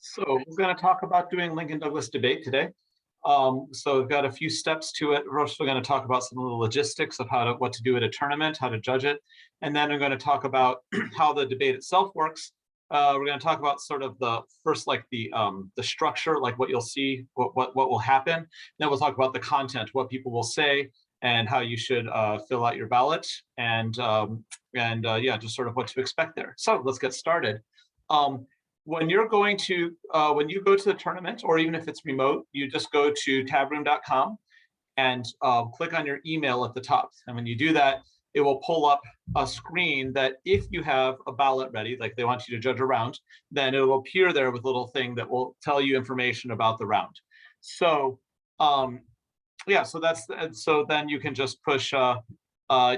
So we're going to talk about doing Lincoln Douglas debate today. So we've got a few steps to it. First, we're going to talk about some of the logistics of what to do at a tournament, how to judge it, and then we're going to talk about how the debate itself works. We're going to talk about sort of the first, like the structure, like what you'll see, what will happen. Then we'll talk about the content, what people will say, and how you should fill out your ballot, and yeah, just sort of what to expect there. So let's get started. When you go to the tournament, or even if it's remote, you just go to tabroom.com and click on your email at the top. And when you do that, it will pull up a screen that if you have a ballot ready, like they want you to judge a round, then it will appear there with a little thing that will tell you information about the round. So yeah, so then you can just push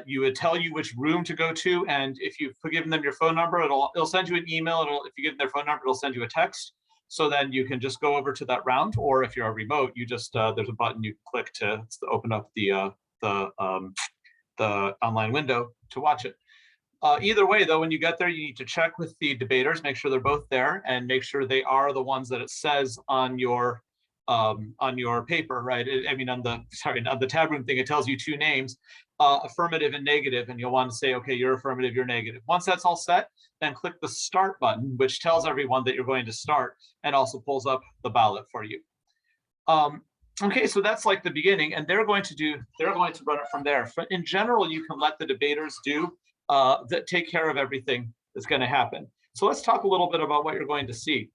you would tell you which room to go to, and if you've given them your phone number, it'll send you an email. If you give them their phone number, it'll send you a text. So then you can just go over to that round, or if you're a remote, you just there's a button you click to open up the online window to watch it. Either way, though, when you get there, you need to check with the debaters, make sure they're both there, and make sure they are the ones that it says on your paper, right? I mean, on the tab room thing, it tells you two names, affirmative and negative, and you'll want to say, okay, you're affirmative, you're negative. Once that's all set, then click the start button, which tells everyone that you're going to start and also pulls up the ballot for you. Okay, so that's like the beginning, and they're going to run it from there. But in general, you can let the debaters take care of everything that's going to happen. So let's talk a little bit about what you're going to see.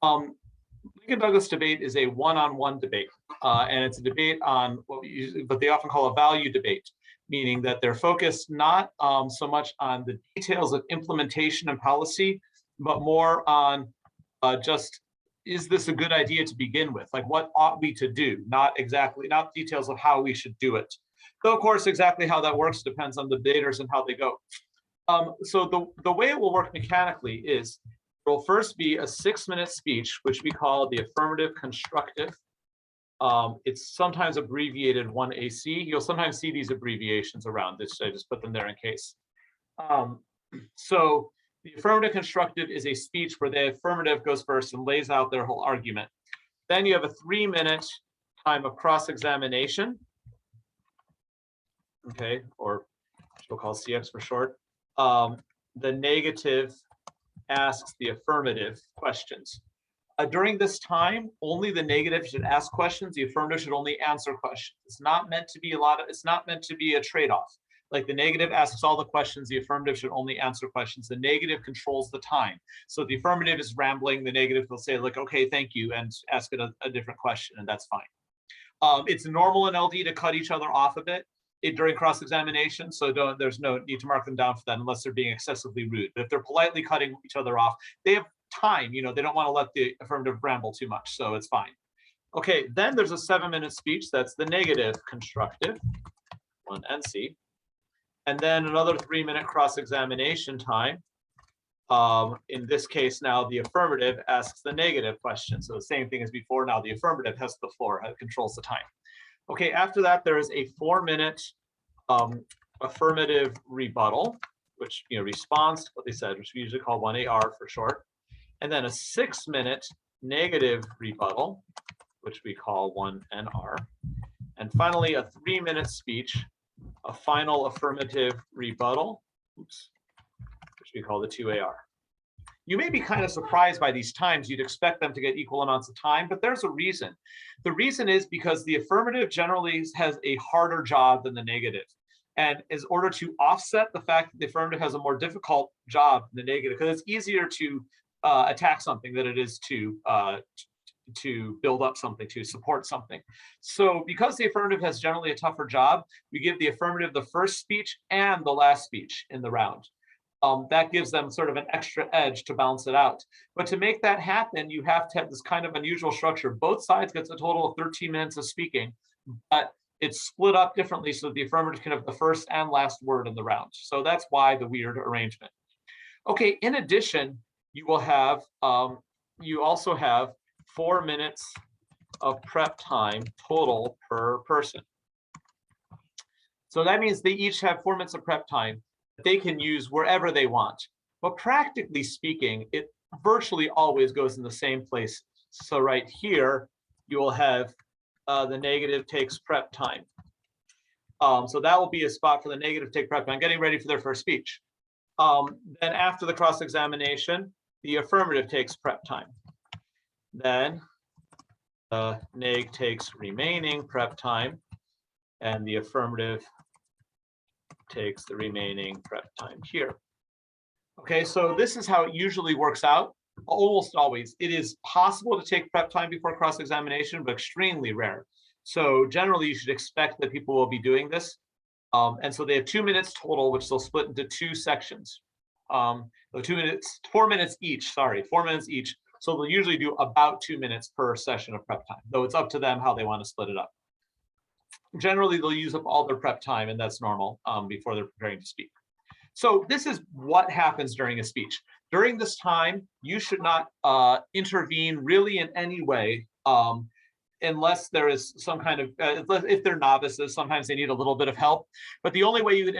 Lincoln Douglas debate is a one-on-one debate, and it's a debate on what they often call a value debate, meaning that they're focused not so much on the details of implementation and policy, but more on just, is this a good idea to begin with? Like, what ought we to do? Not details of how we should do it. Though, of course, exactly how that works depends on the debaters and how they go. So the way it will work mechanically is, there will first be a 6-minute speech, which we call the affirmative constructive. It's sometimes abbreviated 1AC. You'll sometimes see these abbreviations around this. I just put them there in case. So the affirmative constructive is a speech where the affirmative goes first and lays out their whole argument. Then you have a 3-minute time of cross-examination, okay, or we'll call CX for short. The negative asks the affirmative questions. During this time, only the negative should ask questions. The affirmative should only answer questions. It's not meant to be a trade-off. Like, the negative asks all the questions, the affirmative should only answer questions. The negative controls the time. So if the affirmative is rambling, the negative will say, like, okay, thank you, and ask it a different question, and that's fine. It's normal in LD to cut each other off a bit during cross-examination, so there's no need to mark them down for that unless they're being excessively rude. But if they're politely cutting each other off, they have time, they don't want to let the affirmative ramble too much, so it's fine. Okay, then there's a 7-minute speech, that's the negative constructive, 1NC, and then another 3-minute cross-examination time. In this case, now the affirmative asks the negative question, so the same thing as before. Now the affirmative has the floor, controls the time. Okay, after that, there is a 4-minute affirmative rebuttal, which responds to what they said, which we usually call 1AR for short. And then a 6-minute negative rebuttal, which we call 1NR. And finally, a 3-minute speech, a final affirmative rebuttal, which we call the 2AR. You may be kind of surprised by these times. You'd expect them to get equal amounts of time, but there's a reason. The reason is because the affirmative generally has a harder job than the negative. And in order to offset the fact that the affirmative has a more difficult job than the negative, because it's easier to attack something than it is to build up something, to support something. So because the affirmative has generally a tougher job, we give the affirmative the first speech and the last speech in the round. That gives them sort of an extra edge to balance it out. But to make that happen, you have to have this kind of unusual structure. Both sides gets a total of 13 minutes of speaking, but it's split up differently so the affirmative can have the first and last word in the round. So that's why the weird arrangement. Okay, in addition, you also have 4 minutes of prep time total per person. So that means they each have 4 minutes of prep time that they can use wherever they want. But practically speaking, virtually always goes in the same place. So right here, you will have the negative takes prep time. So that will be a spot for the negative take prep time, getting ready for their first speech. Then after the cross-examination, the affirmative takes prep time. Then the neg takes remaining prep time, and the affirmative takes the remaining prep time here. Okay, so this is how it usually works out. Almost always. It is possible to take prep time before cross-examination, but extremely rare. So generally, you should expect that people will be doing this. And so they have 2 minutes total, which they'll split into 2 sections. 2 minutes, 4 minutes each, sorry, 4 minutes each. So they'll usually do about 2 minutes per session of prep time, though it's up to them how they want to split it up. Generally, they'll use up all their prep time, and that's normal before they're preparing to speak. So this is what happens during a speech. During this time, you should not intervene really in any way unless there is some kind of, if they're novices, sometimes they need a little bit of help. But the only way you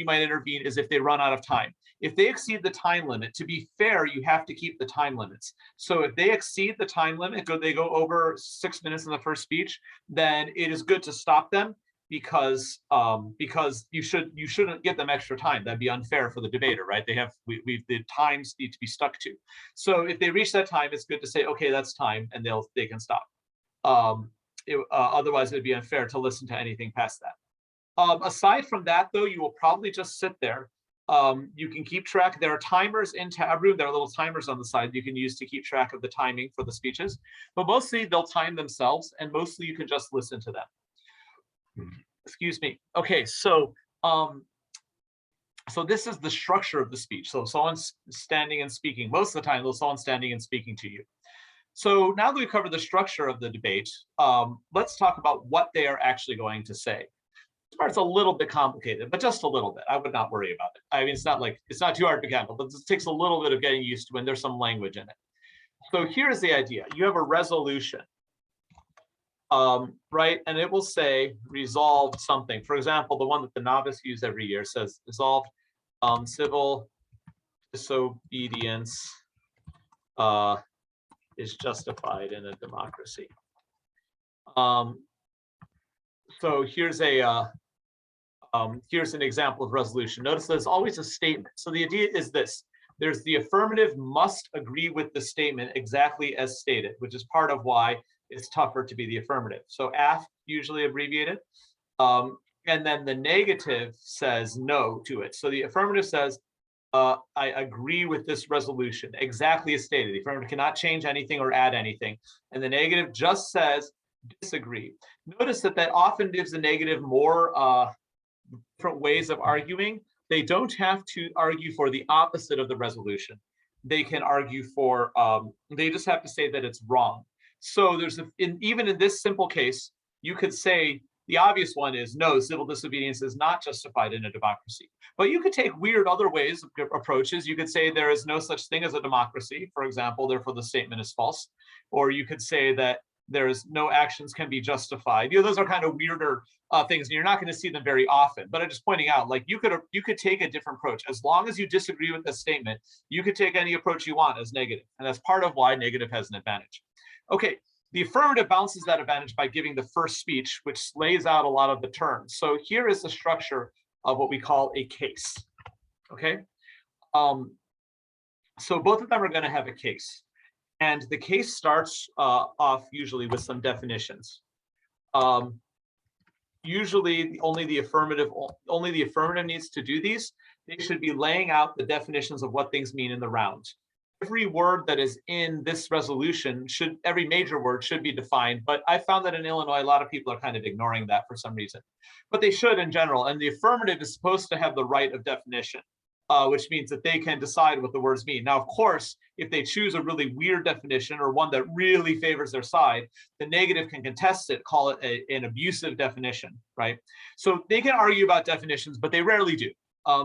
might intervene is if they run out of time. If they exceed the time limit, to be fair, you have to keep the time limits. So if they exceed the time limit, they go over 6 minutes in the first speech, then it is good to stop them, because you shouldn't give them extra time. That'd be unfair for the debater, right? They have the times need to be stuck to. So if they reach that time, it's good to say, okay, that's time, and they can stop. Otherwise, it'd be unfair to listen to anything past that. Aside from that, though, you will probably just sit there. You can keep track. There are timers in Tab Room. There are little timers on the side you can use to keep track of the timing for the speeches. But mostly they'll time themselves, and mostly you can just listen to them. Excuse me. Okay, so so this is the structure of the speech. So someone's standing and speaking. Most of the time, there's someone standing and speaking to you. So now that we've covered the structure of the debate, let's talk about what they are actually going to say. This part's a little bit complicated, but just a little bit. I would not worry about it. I mean, it's not too hard to handle, but it takes a little bit of getting used to when there's some language in it. So here's the idea. You have a resolution. Right, and it will say resolved something. For example, the one that the novice use every year says resolved civil disobedience is justified in a democracy. So here's an example of resolution. Notice there's always a statement. So the idea is this: there's the affirmative must agree with the statement exactly as stated, which is part of why it's tougher to be the affirmative. So AF, usually abbreviated. And then the negative says no to it. So the affirmative says, I agree with this resolution, exactly as stated. The affirmative cannot change anything or add anything. And the negative just says disagree. Notice that often gives the negative more different ways of arguing. They don't have to argue for the opposite of the resolution. They can argue for, they just have to say that it's wrong. So even in this simple case, you could say the obvious one is no, civil disobedience is not justified in a democracy. But you could take weird other ways, approaches. You could say there is no such thing as a democracy, for example, therefore the statement is false. Or you could say that there's no actions can be justified. Those are kind of weirder things, and you're not going to see them very often. But I'm just pointing out, like you could take a different approach. As long as you disagree with the statement, you could take any approach you want as negative. And that's part of why negative has an advantage. Okay, the affirmative bounces that advantage by giving the first speech, which lays out a lot of the terms. So here is the structure of what we call a case, okay? So both of them are gonna have a case. And the case starts off usually with some definitions. Usually only the affirmative needs to do these. They should be laying out the definitions of what things mean in the round. Every word that is in this resolution every major word should be defined, but I found that in Illinois, a lot of people are kind of ignoring that for some reason. But they should in general, and the affirmative is supposed to have the right of definition, which means that they can decide what the words mean. Now, of course, if they choose a really weird definition or one that really favors their side, the negative can contest it, call it an abusive definition, right? So they can argue about definitions, but they rarely do.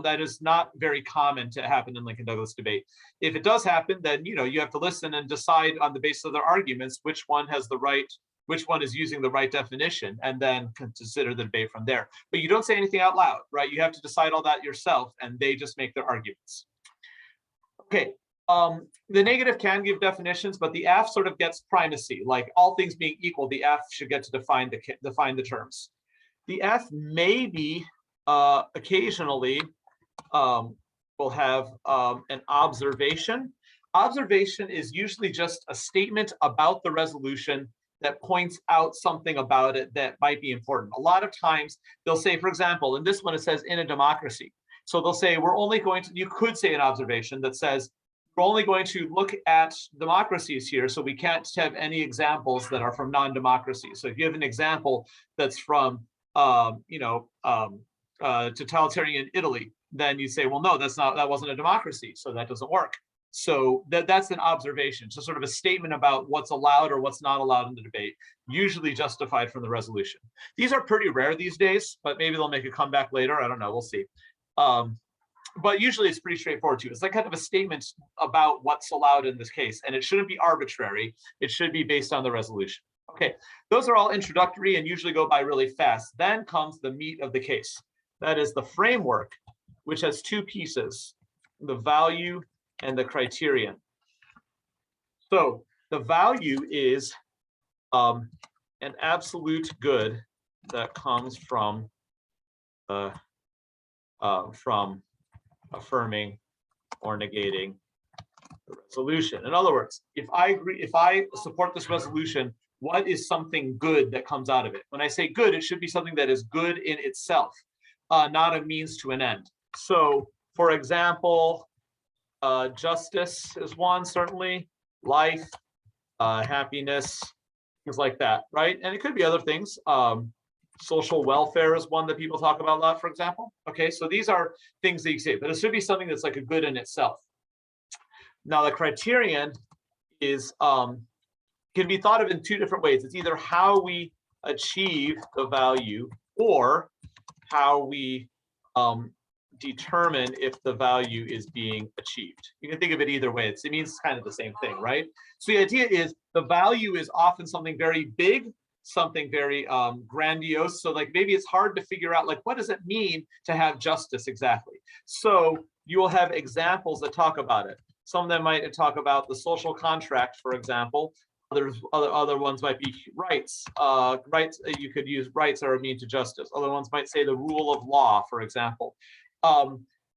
That is not very common to happen in Lincoln Douglas debate. If it does happen, then you have to listen and decide on the basis of their arguments which one has the right, which one is using the right definition, and then consider the debate from there. But you don't say anything out loud, right? You have to decide all that yourself, and they just make their arguments. Okay, The negative can give definitions, but the F sort of gets primacy. Like all things being equal, the F should get to define the terms. The F maybe occasionally will have an observation. Observation is usually just a statement about the resolution that points out something about it that might be important. A lot of times they'll say, for example, in this one, it says in a democracy. So they'll say, we're only going to, you could say an observation that says, we're only going to look at democracies here, so we can't have any examples that are from non-democracies. So if you have an example that's from, totalitarian Italy, then you say, well, no, that wasn't a democracy, so that doesn't work. So that's an observation, so sort of a statement about what's allowed or what's not allowed in the debate, usually justified from the resolution. These are pretty rare these days, but maybe they'll make a comeback later. I don't know, we'll see. But usually it's pretty straightforward too. It's like kind of a statement about what's allowed in this case, and it shouldn't be arbitrary. It should be based on the resolution. Okay, those are all introductory and usually go by really fast. Then comes the meat of the case. That is the framework, which has two pieces, the value and the criterion. So the value is an absolute good that comes from affirming or negating the resolution. In other words, if I support this resolution, what is something good that comes out of it? When I say good, it should be something that is good in itself, not a means to an end. So, for example, justice is one, certainly, life, happiness, things like that, right? And it could be other things. Social welfare is one that people talk about a lot, for example. Okay, so these are things that you say, but it should be something that's like a good in itself. Now, the criterion is can be thought of in two different ways. It's either how we achieve the value or how we determine if the value is being achieved. You can think of it either way. It means kind of the same thing, right? So the idea is the value is often something very big, something very grandiose. So like maybe it's hard to figure out like, what does it mean to have justice exactly? So you will have examples that talk about it. Some of them might talk about the social contract, for example. Other ones might be rights. Rights, you could use rights are a mean to justice. Other ones might say the rule of law, for example.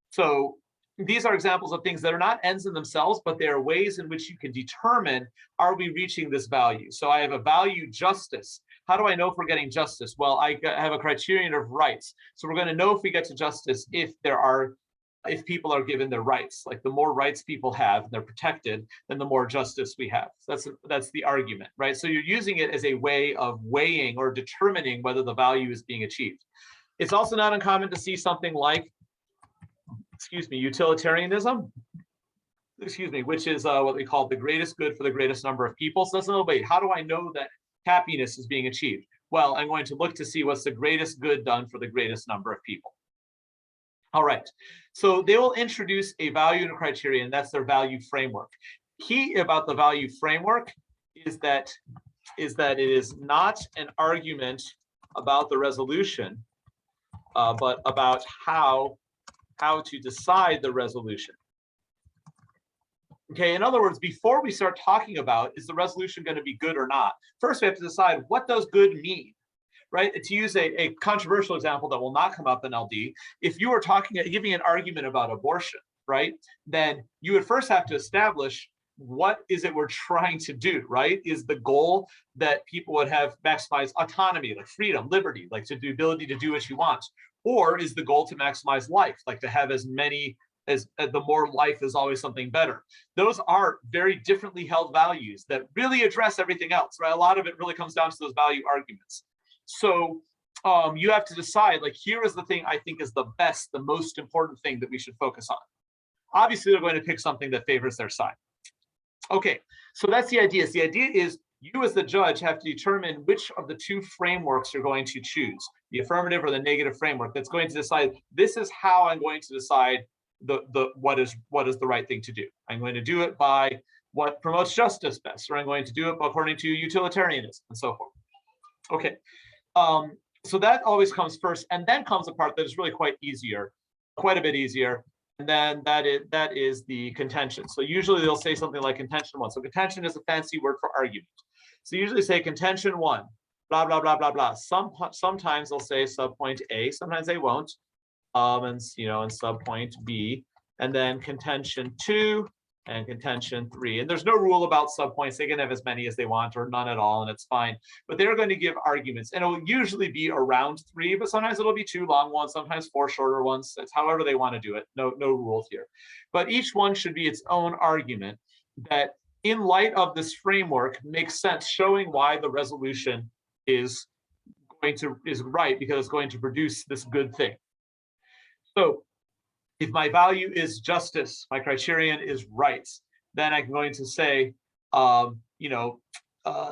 So these are examples of things that are not ends in themselves, but they are ways in which you can determine, are we reaching this value? So I have a value justice. How do I know if we're getting justice? Well, I have a criterion of rights. So we're going to know if we get to justice if people are given their rights. Like the more rights people have, and they're protected, then the more justice we have. That's the argument, right? So you're using it as a way of weighing or determining whether the value is being achieved. It's also not uncommon to see something like, utilitarianism, which is what we call the greatest good for the greatest number of people. So that's another way. How do I know that happiness is being achieved? Well, I'm going to look to see what's the greatest good done for the greatest number of people. All right, so they will introduce a value and a criterion. That's their value framework. Key about the value framework is that it is not an argument about the resolution, but about how to decide the resolution. Okay, in other words, before we start talking about is the resolution going to be good or not, first we have to decide, what does good mean? Right? To use a controversial example that will not come up in LD, if you were giving an argument about abortion, right, then you would first have to establish what is it we're trying to do, right? Is the goal that people would have maximized autonomy, like freedom, liberty, like the ability to do what you want? Or is the goal to maximize life, like to have as many as the more life is always something better? Those are very differently held values that really address everything else, right? A lot of it really comes down to those value arguments. So you have to decide, like, here is the thing I think is the best, the most important thing that we should focus on. Obviously, they're going to pick something that favors their side. Okay, so that's the idea. The idea is you as the judge have to determine which of the two frameworks you're going to choose, the affirmative or the negative framework, that's going to decide, this is how I'm going to decide what is the right thing to do. I'm going to do it by what promotes justice best, or I'm going to do it according to utilitarianism and so forth. Okay. So that always comes first, and then comes a part that is really quite a bit easier. And then that is the contention. So usually they'll say something like contention one. So contention is a fancy word for argument. So usually say contention one, blah, blah, blah, blah, blah. Sometimes they'll say subpoint A, sometimes they won't. And subpoint B, and then contention two and contention three. And there's no rule about subpoints. They can have as many as they want or none at all, and it's fine. But they're going to give arguments, and it will usually be around three, but sometimes it'll be two long ones, sometimes four shorter ones. It's however they want to do it. No rules here. But each one should be its own argument that, in light of this framework, makes sense, showing why the resolution is right because it's going to produce this good thing. So if my value is justice, my criterion is rights, then I'm going to say,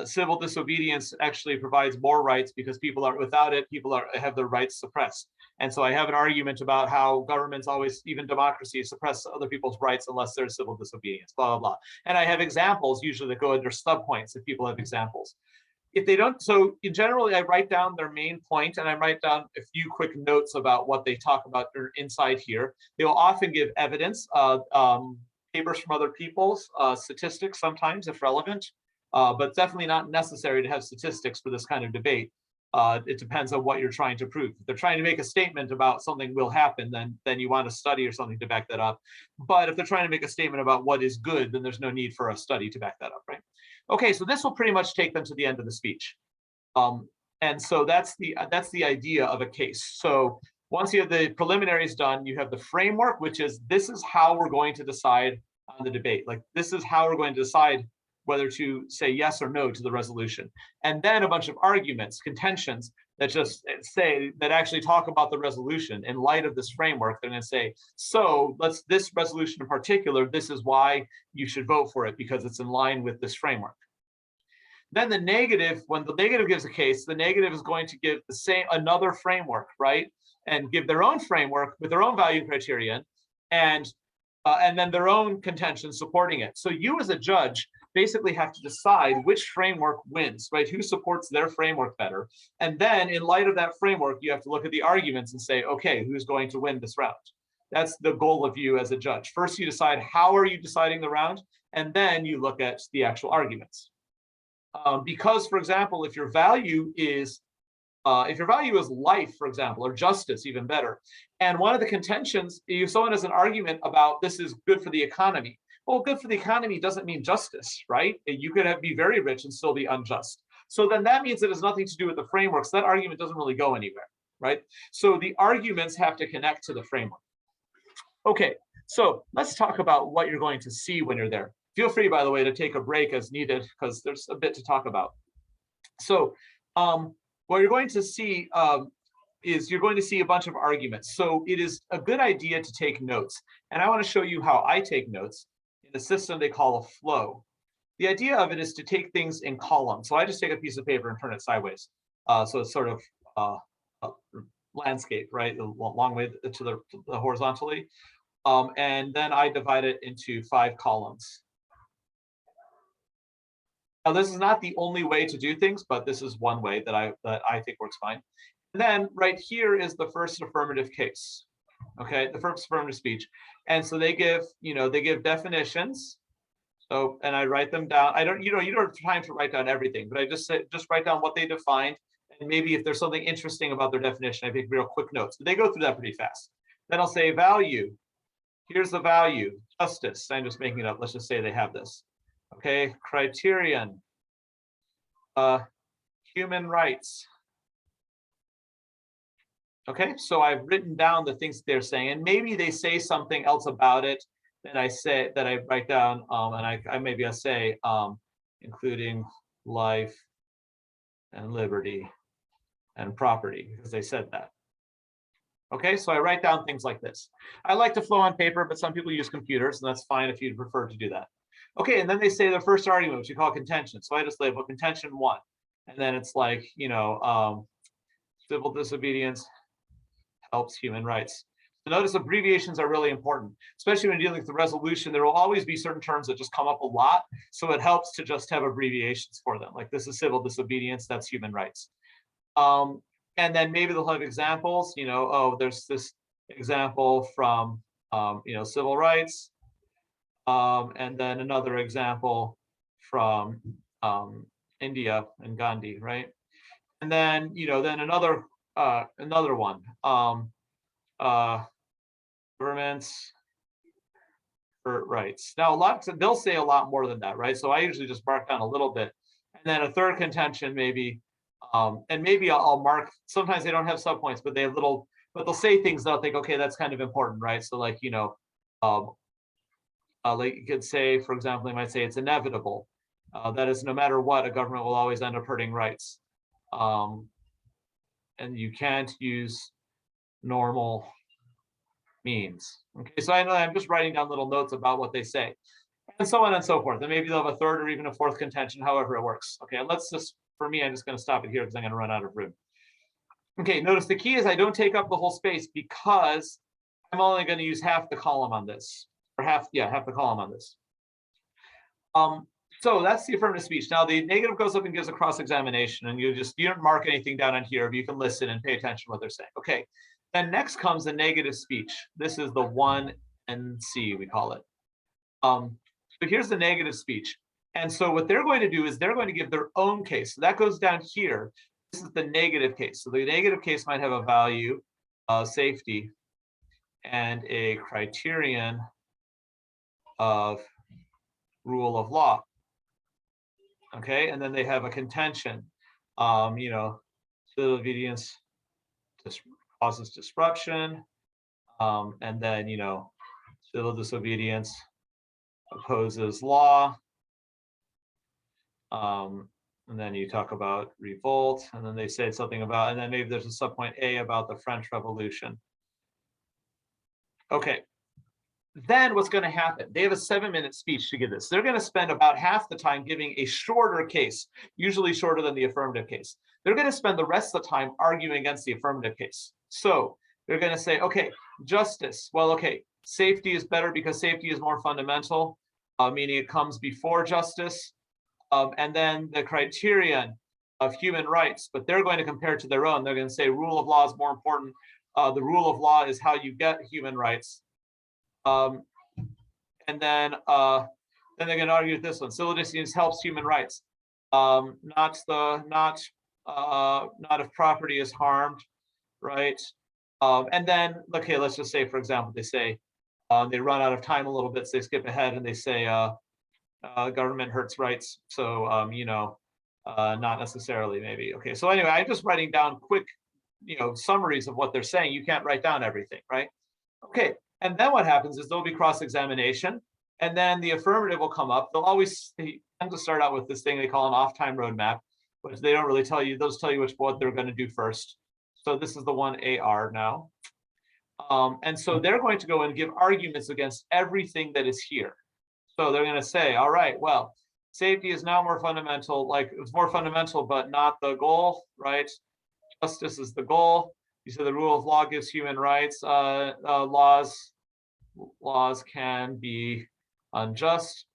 civil disobedience actually provides more rights because without it, people have their rights suppressed. And so I have an argument about how governments always, even democracy, suppress other people's rights unless there's civil disobedience, blah, blah, blah. And I have examples usually that go under subpoints if people have examples. If they don't, so in general, I write down their main point and I write down a few quick notes about what they talk about inside here. They will often give evidence, papers from other people's, statistics sometimes if relevant, but definitely not necessary to have statistics for this kind of debate. It depends on what you're trying to prove. If they're trying to make a statement about something will happen, then you want a study or something to back that up. But if they're trying to make a statement about what is good, then there's no need for a study to back that up, right? Okay, so this will pretty much take them to the end of the speech. And so that's the idea of a case. So once you have the preliminaries done, you have the framework, which is this is how we're going to decide on the debate. Like this is how we're going to decide whether to say yes or no to the resolution. And then a bunch of arguments, contentions that just say, that actually talk about the resolution in light of this framework. They're going to say, so this resolution in particular, this is why you should vote for it because it's in line with this framework. Then the negative, when the negative gives a case, the negative is going to give another framework, right? And give their own framework with their own value criterion and then their own contention supporting it. So you as a judge basically have to decide which framework wins, right? Who supports their framework better? And then in light of that framework, you have to look at the arguments and say, okay, who's going to win this round? That's the goal of you as a judge. First, you decide how are you deciding the round, and then you look at the actual arguments. Because, for example, if your value is life, for example, or justice, even better, and one of the contentions, if someone has an argument about this is good for the economy, well, good for the economy doesn't mean justice, right? You could be very rich and still be unjust. So then that means it has nothing to do with the framework. So that argument doesn't really go anywhere, right? So the arguments have to connect to the framework. Okay, so let's talk about what you're going to see when you're there. Feel free, by the way, to take a break as needed because there's a bit to talk about. So what you're going to see is you're going to see a bunch of arguments. So it is a good idea to take notes. And I want to show you how I take notes in a system they call a flow. The idea of it is to take things in columns. So I just take a piece of paper and turn it sideways. So it's sort of a landscape, right? A long way to the horizontally. And then I divide it into 5 columns. Now, this is not the only way to do things, but this is one way that I think works fine. And then right here is the first affirmative case. Okay, the first affirmative speech. And so they give definitions. So, and I write them down. You don't have time to write down everything, but I just write down what they defined. And maybe if there's something interesting about their definition, I take real quick notes. But they go through that pretty fast. Then I'll say value. Here's the value. Justice. I'm just making it up. Let's just say they have this. Okay, criterion. Human rights. Okay, so I've written down the things they're saying, and maybe they say something else about it that I write down, and I say including life and liberty and property, because they said that. Okay, so I write down things like this. I like to flow on paper, but some people use computers, and that's fine if you'd prefer to do that. Okay, and then they say their first argument, which we call contention. So I just label contention 1, and then it's like, civil disobedience helps human rights. So notice abbreviations are really important, especially when dealing with the resolution. There will always be certain terms that just come up a lot. So it helps to just have abbreviations for them. Like this is civil disobedience, that's human rights. And then maybe they'll have examples, there's this example from civil rights. And then another example from India and Gandhi, right? And then, then another one, governments for rights. Now, they'll say a lot more than that, right? So I usually just mark down a little bit. And then a third contention, maybe, and maybe I'll mark, sometimes they don't have subpoints, but they have but they'll say things that I'll think, okay, that's kind of important, right? So like, like you could say, for example, they might say it's inevitable. That is, no matter what, a government will always end up hurting rights. And you can't use normal means. Okay, so I know I'm just writing down little notes about what they say, and so on and so forth. And maybe they'll have a third or even a fourth contention, however it works. Okay, let's just, for me, I'm just going to stop it here because I'm going to run out of room. Okay, notice the key is I don't take up the whole space because I'm only going to use half the column on this, or half the column on this. So that's the affirmative speech. Now the negative goes up and gives a cross-examination, and you don't mark anything down on here, but you can listen and pay attention to what they're saying. Okay, then next comes the negative speech. This is the 1NC, we call it. So here's the negative speech. And so what they're going to do is they're going to give their own case. So that goes down here. This is the negative case. So the negative case might have a value, safety, and a criterion of rule of law. Okay, and then they have a contention. Civil obedience causes disruption, and then civil disobedience opposes law. And then you talk about revolt, and then they say something about, and then maybe there's a subpoint A about the French Revolution. Okay, then what's going to happen? They have a 7-minute speech to give this. They're going to spend about half the time giving a shorter case, usually shorter than the affirmative case. They're going to spend the rest of the time arguing against the affirmative case. So they're going to say, okay, justice. Well, okay, safety is better because safety is more fundamental, meaning it comes before justice. And then the criterion of human rights, but they're going to compare it to their own. They're going to say rule of law is more important. The rule of law is how you get human rights. And then they're going to argue with this one. Civil disobedience helps human rights, not if property is harmed, right? And then, okay, let's just say, for example, they say they run out of time a little bit, so they skip ahead and they say government hurts rights, so not necessarily, maybe. Okay, so anyway, I'm just writing down quick, summaries of what they're saying. You can't write down everything, right? Okay. And then what happens is there'll be cross-examination, and then the affirmative will come up. They tend to start out with this thing they call an off-time roadmap, which they don't really tell you. Those tell you what they're going to do first. So this is the 1AR now. And so they're going to go and give arguments against everything that is here. So they're going to say, all right, well, safety is now more fundamental, like it's more fundamental, but not the goal, right? Justice is the goal. You said the rule of law gives human rights. Laws can be unjust.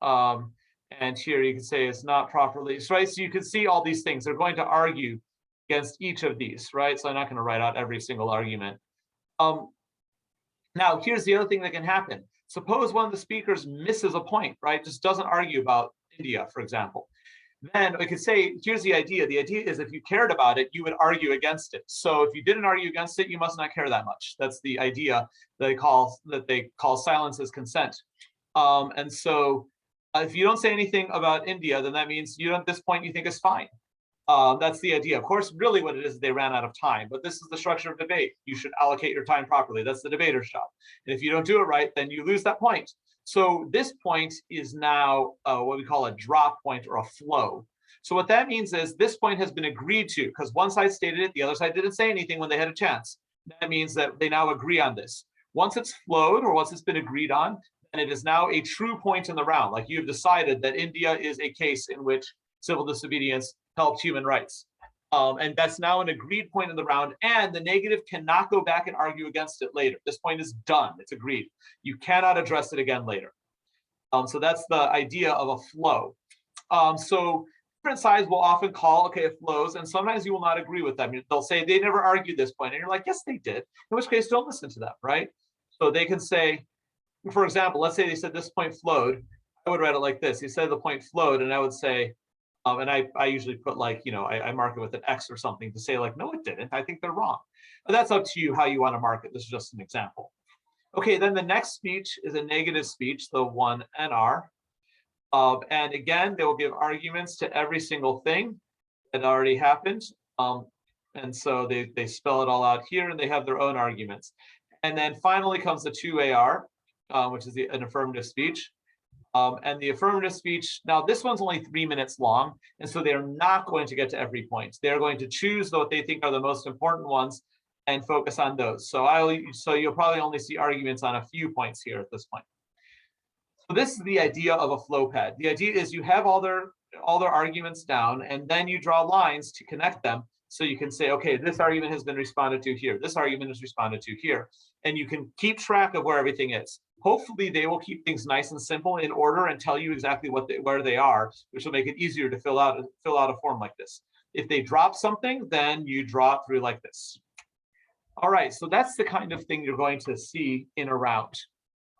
And here you can say it's not properly, right? So you can see all these things. They're going to argue against each of these, right? So I'm not going to write out every single argument. Now, here's the other thing that can happen. Suppose one of the speakers misses a point, right? Just doesn't argue about India, for example. Then we could say, here's the idea. The idea is if you cared about it, you would argue against it. So if you didn't argue against it, you must not care that much. That's the idea that they call silence as consent. And so if you don't say anything about India, then that means at this point you think it's fine. That's the idea. Of course, really what it is, they ran out of time, but this is the structure of debate. You should allocate your time properly. That's the debater's job. And if you don't do it right, then you lose that point. So this point is now what we call a drop point or a flow. So what that means is this point has been agreed to, because one side stated it, the other side didn't say anything when they had a chance. That means that they now agree on this. Once it's flowed or once it's been agreed on, then it is now a true point in the round. Like you've decided that India is a case in which civil disobedience helped human rights. And that's now an agreed point in the round, and the negative cannot go back and argue against it later. This point is done, it's agreed. You cannot address it again later. So that's the idea of a flow. So different sides will often call, okay, it flows, and sometimes you will not agree with them. They'll say they never argued this point, and you're like, yes, they did, in which case don't listen to them, right? So they can say, for example, let's say they said this point flowed. I would write it like this. He said the point flowed, and I would say, and I usually put like, I mark it with an X or something to say like, no, it didn't. I think they're wrong. But that's up to you how you want to mark it. This is just an example. Okay, then the next speech is a negative speech, the 1NR. And again, they will give arguments to every single thing that already happened. And so they spell it all out here, and they have their own arguments. And then finally comes the 2AR, which is an affirmative speech. And the affirmative speech, now this one's only 3 minutes long, and so they're not going to get to every point. They're going to choose what they think are the most important ones and focus on those. So you'll probably only see arguments on a few points here at this point. So this is the idea of a flow pad. The idea is you have all their arguments down, and then you draw lines to connect them. So you can say, okay, this argument has been responded to here. This argument is responded to here. And you can keep track of where everything is. Hopefully they will keep things nice and simple in order and tell you exactly where they are, which will make it easier to fill out a form like this. If they drop something, then you draw it through like this. All right, so that's the kind of thing you're going to see in a round.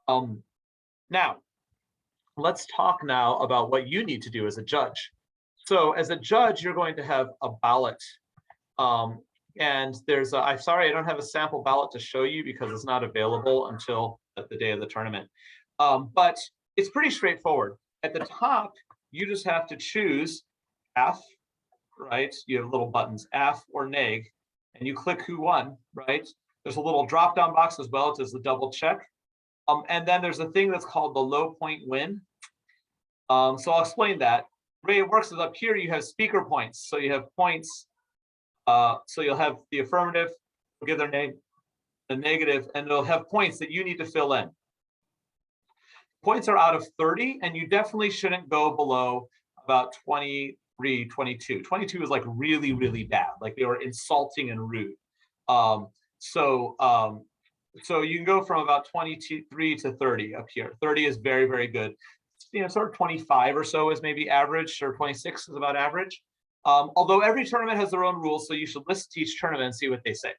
Now, let's talk now about what you need to do as a judge. So as a judge, you're going to have a ballot. And I'm sorry, I don't have a sample ballot to show you because it's not available until the day of the tournament. But it's pretty straightforward. At the top, you just have to choose F, right? You have little buttons, F or neg, and you click who won, right? There's a little drop-down box as well. It does the double check. And then there's a thing that's called the low point win. So I'll explain that. The way it works is up here, you have speaker points. So you have points. So you'll have the affirmative, will give their name, the negative, and they'll have points that you need to fill in. Points are out of 30, and you definitely shouldn't go below about 23, 22. 22 is like really, really bad. Like they were insulting and rude. So you can go from about 23 to 30 up here. 30 is very, very good. Sort of 25 or so is maybe average, or 26 is about average. Although every tournament has their own rules, so you should listen to each tournament and see what they say.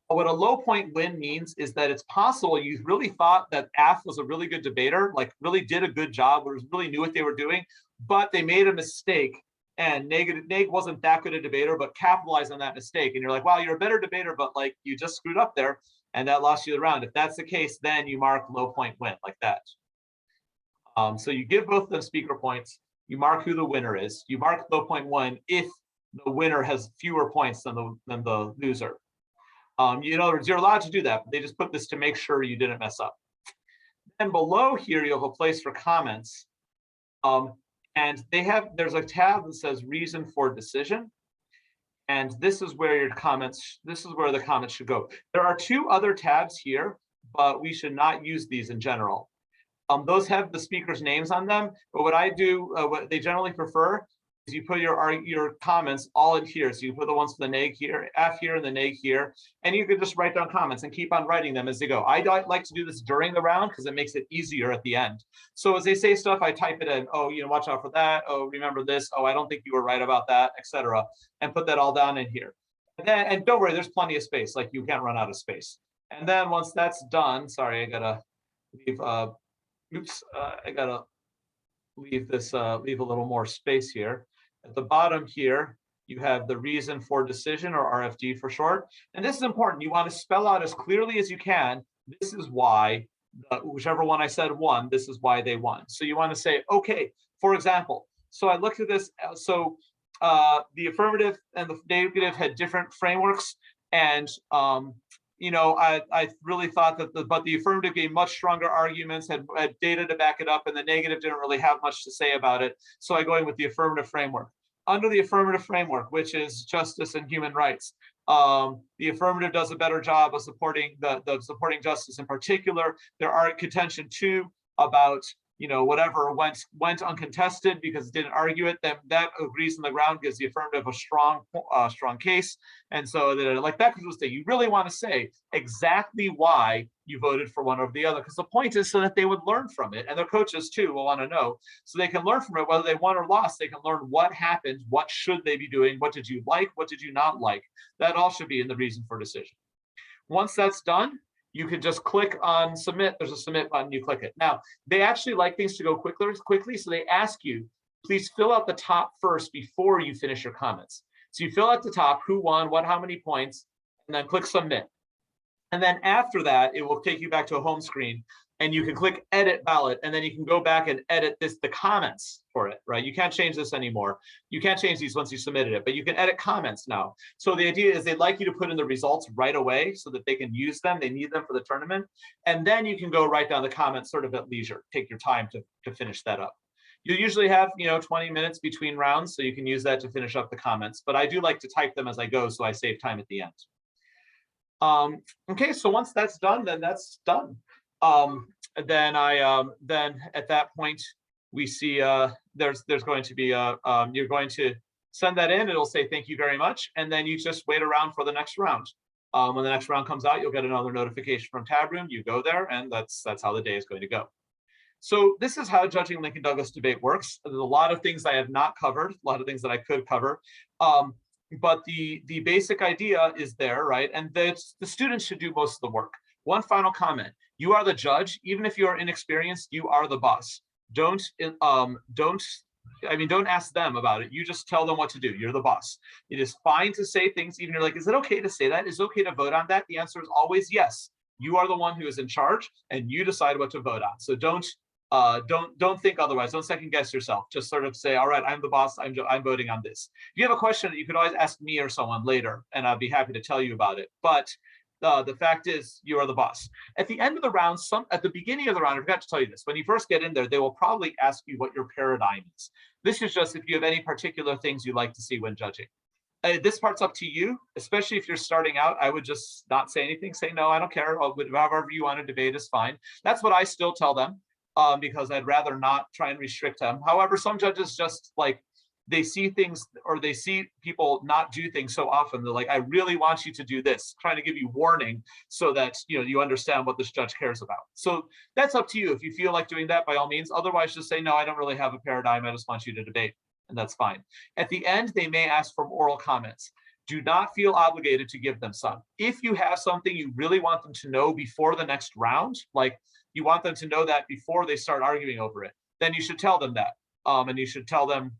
But what a low point win means is that it's possible you really thought that AF was a really good debater, like really did a good job, or really knew what they were doing, but they made a mistake, and Neg wasn't that good a debater, but capitalized on that mistake. And you're like, wow, you're a better debater, but like you just screwed up there, and that lost you the round. If that's the case, then you mark low point win like that. So you give both of them speaker points. You mark who the winner is. You mark low point win if the winner has fewer points than the loser. In other words, you're allowed to do that, but they just put this to make sure you didn't mess up. And below here, you have a place for comments. And there's a tab that says reason for decision. And this is where the comments should go. There are two other tabs here, but we should not use these in general. Those have the speakers' names on them, but what I do, what they generally prefer is you put your comments all in here. So you put the ones for the neg here, F here, and the neg here, and you can just write down comments and keep on writing them as they go. I like to do this during the round because it makes it easier at the end. So as they say stuff, I type it in. Oh, watch out for that. Oh, remember this. Oh, I don't think you were right about that, etc. And put that all down in here. And don't worry, there's plenty of space. Like you can't run out of space. And then once that's done, sorry, I gotta leave. I gotta leave a little more space here. At the bottom here, you have the reason for decision, or RFD for short. And this is important. You want to spell out as clearly as you can, this is why, whichever one I said won, this is why they won. So you want to say, okay, for example, so I looked at this, so the affirmative and the negative had different frameworks, and I really thought that the affirmative gave much stronger arguments, had data to back it up, and the negative didn't really have much to say about it. So I go in with the affirmative framework. Under the affirmative framework, which is justice and human rights, the affirmative does a better job of supporting supporting justice. In particular, there are contention too about whatever went uncontested because it didn't argue it, then that agrees on the ground, gives the affirmative a strong case. And so like that could say, you really want to say exactly why you voted for one over the other, because the point is so that they would learn from it, and their coaches too will want to know, so they can learn from it whether they won or lost. They can learn what happened, what should they be doing, what did you like, what did you not like. That all should be in the reason for decision. Once that's done, you can just click on submit. There's a submit button, you click it. Now, they actually like things to go quickly, so they ask you, please fill out the top first before you finish your comments. So you fill out the top, who won, what, how many points, and then click submit. And then after that, it will take you back to a home screen and you can click edit ballot, and then you can go back and edit the comments for it, right? You can't change this anymore. You can't change these once you submitted it, but you can edit comments now. So the idea is they'd like you to put in the results right away so that they can use them. They need them for the tournament. And then you can go write down the comments sort of at leisure, take your time to finish that up. You usually have, 20 minutes between rounds, so you can use that to finish up the comments, but I do like to type them as I go, so I save time at the end. Okay, so once that's done, then that's done. Then at that point we see there's going to be you're going to send that in. It'll say thank you very much, and then you just wait around for the next round. When the next round comes out, you'll get another notification from Tabroom. You go there, and that's how the day is going to go. So this is how judging Lincoln Douglas debate works. There's a lot of things I have not covered, a lot of things that I could cover. But the basic idea is there, right? And the students should do most of the work. One final comment: you are the judge. Even if you are inexperienced, you are the boss. Don't ask them about it. You just tell them what to do. You're the boss. It is fine to say things. Even you're like, is it okay to say that? Is it okay to vote on that? The answer is always yes. You are the one who is in charge, and you decide what to vote on. So don't think otherwise. Don't second guess yourself. Just sort of say, all right, I'm the boss. I'm voting on this. If you have a question, you could always ask me or someone later, and I'll be happy to tell you about it. But the fact is, you are the boss. At the end of the round, at the beginning of the round, I forgot to tell you this. When you first get in there, they will probably ask you what your paradigm is. This is just if you have any particular things you'd like to see when judging. This part's up to you, especially if you're starting out. I would just not say anything. Say, no, I don't care. However you want to debate is fine. That's what I still tell them. Because I'd rather not try and restrict them. However, some judges just like, they see things or they see people not do things so often. They're like, I really want you to do this, trying to give you warning so that you understand what this judge cares about. So that's up to you. If you feel like doing that, by all means. Otherwise, just say, no, I don't really have a paradigm. I just want you to debate, and that's fine. At the end, they may ask for oral comments. Do not feel obligated to give them some. If you have something you really want them to know before the next round, like you want them to know that before they start arguing over it, then you should tell them that. And you should tell them,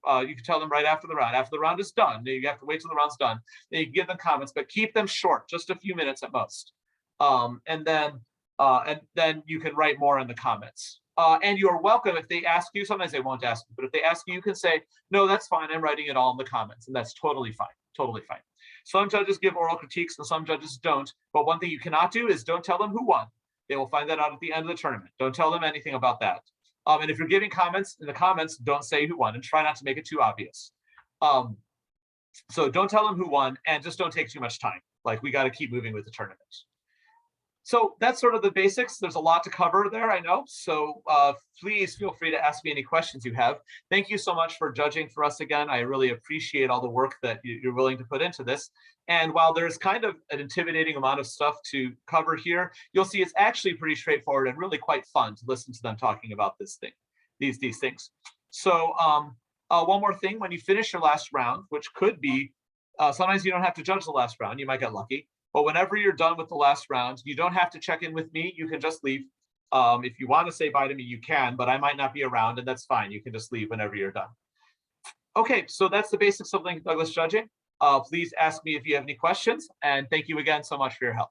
you can tell them right after the round. After the round is done, you have to wait till the round's done. Then you can give them comments, but keep them short, just a few minutes at most. And then you can write more in the comments. And you're welcome if they ask you. Sometimes they won't ask you, but if they ask you, you can say, no, that's fine. I'm writing it all in the comments, and that's totally fine. Totally fine. Some judges give oral critiques and some judges don't. But one thing you cannot do is don't tell them who won. They will find that out at the end of the tournament. Don't tell them anything about that. And if you're giving comments in the comments, don't say who won and try not to make it too obvious. So don't tell them who won and just don't take too much time. Like, we got to keep moving with the tournament. So that's sort of the basics. There's a lot to cover there, I know. So please feel free to ask me any questions you have. Thank you so much for judging for us again. I really appreciate all the work that you're willing to put into this. And while there's kind of an intimidating amount of stuff to cover here, you'll see it's actually pretty straightforward and really quite fun to listen to them talking about these things. So one more thing, when you finish your last round, which could be, sometimes you don't have to judge the last round, you might get lucky. But whenever you're done with the last round, you don't have to check in with me. You can just leave. If you want to say bye to me, you can, but I might not be around, and that's fine. You can just leave whenever you're done. Okay, so that's the basics of Lincoln Douglas judging. Please ask me if you have any questions, and thank you again so much for your help.